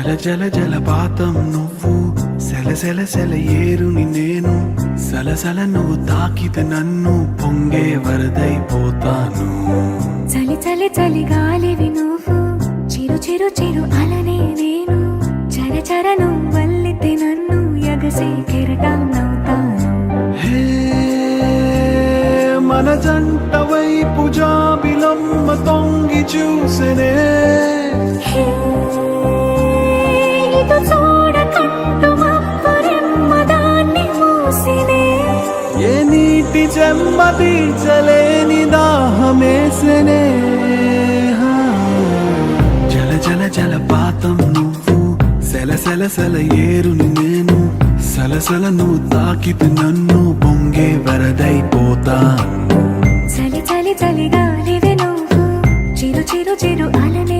జల జల జలపాతం నువ్వు, సెల సెల సెల ఏరుని నేను, సలసల నువ్వు తాకితే నన్ను పొంగే వరదైపోతాను. చలి చలి చలి గాలివి నువ్వు, చిరు చిరు చిరు అలనే నేను, చర చర నువ్వల్లితే నన్ను ఎగసే కెరటాన్నవుతాను. హే మన జంట వైపు జాబిలమ్మ తొంగి చూసెనే, హే, ఇటు చూడకంటూ మబ్బురెమ్మ దాన్ని మూసినే. ఏ నీటి చెమ్మ తీర్చలేని దాహమేసెనే. జల జల జలపాతం నువ్వు, సెల సెల సెల ఏరుని నేను, సలసల నువ్వు తాకితే నన్ను పొంగే వరదైపోతాను. చలి చలి చలి గాలివి నువ్వు, చిరు చిరు చిరు అలనే